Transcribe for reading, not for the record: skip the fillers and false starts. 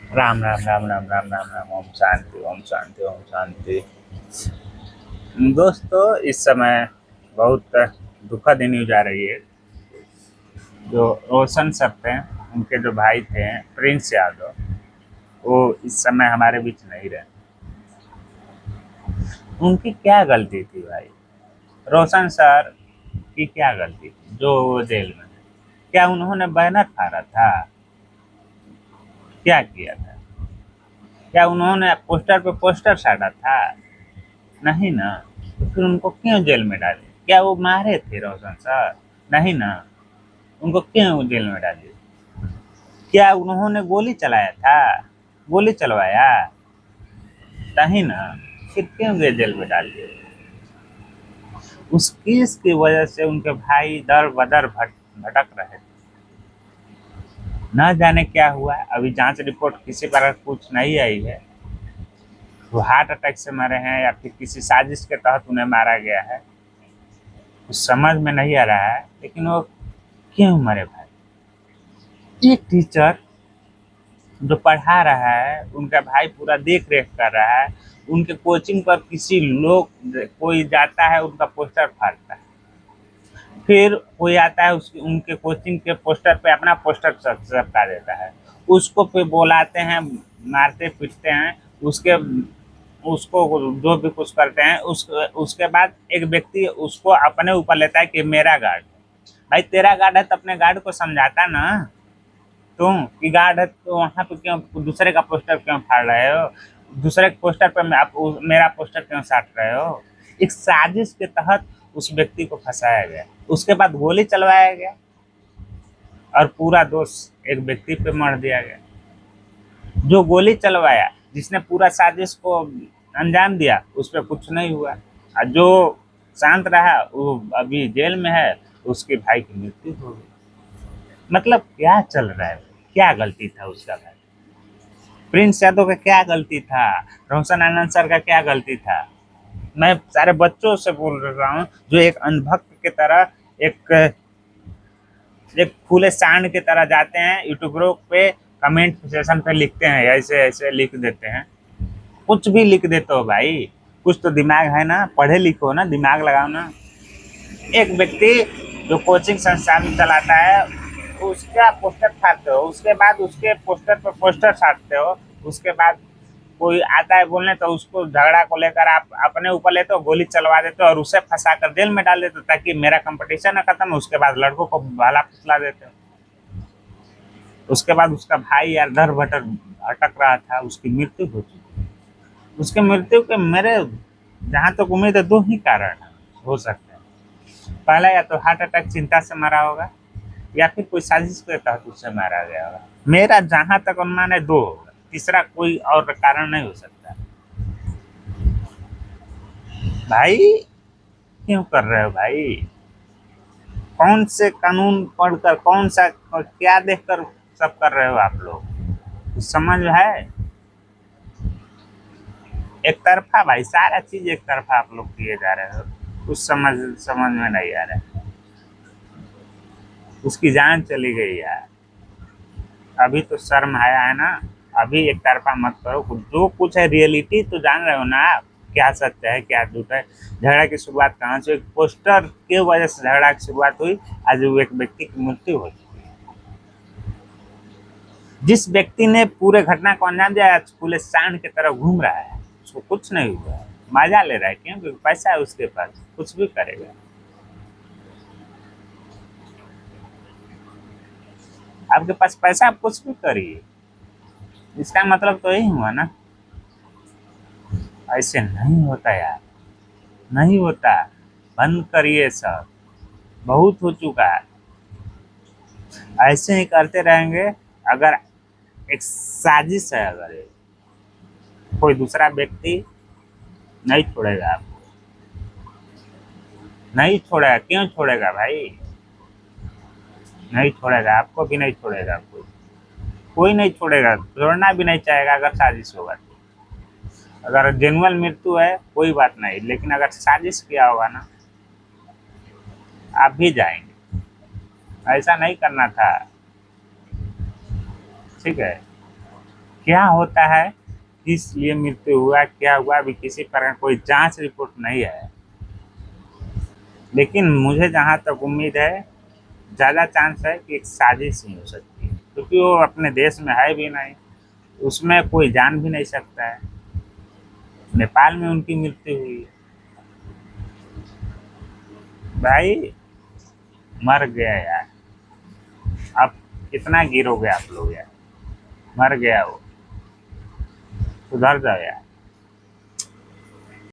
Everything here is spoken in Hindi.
राम राम राम राम राम राम राम। ओम शांति ओम शांति ओम शांति। दोस्तों, इस समय बहुत दुखद न्यूज आ रही है। जो रोशन सर थे, उनके जो भाई थे प्रिंस यादव, वो इस समय हमारे बीच नहीं रहे। उनकी क्या गलती थी भाई? रोशन सर की क्या गलती थी जो वो जेल में है? क्या उन्होंने बैनर फाड़ा था? क्या किया था? क्या उन्होंने पोस्टर पे पोस्टर साटा था? नहीं ना। तो फिर उनको क्यों जेल में डाले? क्या वो मारे थे रोशन सर? नहीं ना। उनको क्यों जेल में डाले? क्या उन्होंने गोली चलाया था? गोली चलवाया? नहीं ना। फिर क्यों गए जेल में डाल दिए? उस केस की वजह से उनके भाई दर बदर भटक रहे थे। न जाने क्या हुआ। अभी जांच रिपोर्ट किसी पर कुछ नहीं आई है। वो हार्ट अटैक से मरे हैं या फिर किसी साजिश के तहत उन्हें मारा गया है, कुछ समझ में नहीं आ रहा है। लेकिन वो क्यों मरे भाई? एक टीचर जो पढ़ा रहा है, उनका भाई पूरा देख रेख कर रहा है। उनके कोचिंग पर किसी लोग कोई जाता है, उनका पोस्टर फाड़ता है। फिर कोई आता है, उसकी उनके कोचिंग के पोस्टर पे अपना पोस्टर चिपका देता है। उसको फिर बुलाते हैं, मारते पीटते हैं। उसके उसको जो भी कुछ करते हैं, उसके बाद एक व्यक्ति उसको अपने ऊपर लेता है कि मेरा गार्ड है। भाई तेरा गार्ड है तो अपने गार्ड को समझाता ना। तुम की गार्ड है तो वहां पे क्यों दूसरे का पोस्टर क्यों फाड़ रहे हो? दूसरे के पोस्टर पे आप मेरा पोस्टर क्यों साट रहे हो? एक साजिश के तहत उस व्यक्ति को फंसाया गया, उसके बाद गोली चलवाया गया और पूरा दोष एक व्यक्ति पे मर दिया गया। जो गोली चलवाया, जिसने पूरा साजिश को अंजाम दिया, उस पर कुछ नहीं हुआ। और जो शांत रहा वो अभी जेल में है। उसके भाई की मृत्यु हो गई। मतलब क्या चल रहा है? क्या गलती था उसका भाई? प्रिंस यादव का क्या गलती था? रोशन आनंद सर का क्या गलती था? मैं सारे बच्चों से बोल रहा हूँ, जो एक अंधभक्त की तरह, एक एक खुले सांड की तरह जाते हैं यूट्यूबरों पे, कमेंट सेशन पे लिखते हैं, ऐसे ऐसे लिख देते हैं। कुछ भी लिख देते हो भाई। कुछ तो दिमाग है ना, पढ़े लिखो ना, दिमाग लगाओ ना। एक व्यक्ति जो कोचिंग संस्थान चलाता है, उसका पोस्टर फाड़ते हो, उसके बाद उसके पोस्टर पर पोस्टर साटते हो। उसके बाद कोई आता है बोलने तो उसको झगड़ा को लेकर आप अपने ऊपर लेते हो, गोली चलवा देते हो और उसे फंसा कर जेल में डाल देते हो, ताकि मेरा कंपटीशन न खत्म हो। उसके बाद लड़कों को भाला फुसला देते हो। उसके बाद उसका भाई यार दर भटर भटक रहा था, उसकी मृत्यु हो चुकी। उसकी मृत्यु के मेरे जहाँ तक उम्मीद है, दो ही कारण हो सकते हैं। पहला, या तो हार्ट अटैक चिंता से मरा होगा, या फिर कोई साजिश के तहत उससे मारा गया होगा। मेरा जहां तक अनुमान है, दो होगा। तीसरा कोई और कारण नहीं हो सकता। भाई क्यों कर रहे हो भाई? कौन से कानून पढ़कर, कौन सा क्या देखकर सब कर रहे हो आप लोग? कुछ समझ है? एक तरफा भाई, सारा चीज एक तरफा आप लोग किए जा रहे हो। कुछ समझ समझ में नहीं आ रहा है। उसकी जान चली गई यार। अभी तो शर्म आया है ना। अभी एक तरफा मत करो। जो कुछ है रियलिटी तो जान रहे हो ना आप, क्या सत्य है क्या झूठ है। झगड़ा की शुरुआत कहाँ से? एक पोस्टर की वजह से झगड़ा की शुरुआत हुई। आज वो एक व्यक्ति की मृत्यु हो चुकी है। जिस व्यक्ति ने पूरे घटना को अंजाम दिया, आज पुलिस सांड की तरह घूम रहा है। उसको कुछ नहीं हुआ है, मजा ले रहा है। क्यों? क्योंकि पैसा है उसके पास, कुछ भी करेगा। आपके पास पैसा, आप कुछ भी करिए। इसका मतलब तो यही हुआ ना। ऐसे नहीं होता यार, नहीं होता। बंद करिए सब, बहुत हो चुका है। ऐसे ही करते रहेंगे। अगर एक साजिश है, अगर ये कोई दूसरा व्यक्ति नहीं छोड़ेगा आपको। नहीं छोड़ेगा। क्यों छोड़ेगा भाई? नहीं छोड़ेगा, आपको भी नहीं छोड़ेगा कोई। कोई नहीं छोड़ेगा, छोड़ना भी नहीं चाहेगा अगर साजिश होगा तो। अगर जेनुअल मृत्यु है कोई बात नहीं, लेकिन अगर साजिश किया होगा ना, आप भी जाएंगे। ऐसा नहीं करना था। ठीक है। क्या होता है, किस लिए मृत्यु हुआ, क्या हुआ, अभी किसी प्रकार कोई जांच रिपोर्ट नहीं है। लेकिन मुझे जहाँ तक उम्मीद है, ज़्यादा चांस है कि एक साजिश ही हो सकती है, क्योंकि वो अपने देश में है भी नहीं, उसमें कोई जान भी नहीं सकता है। नेपाल में उनकी मृत्यु हुई है। भाई मर गया यार, अब कितना गिरोगे आप लोग यार, मर गया वो, सुधर जाओ यार।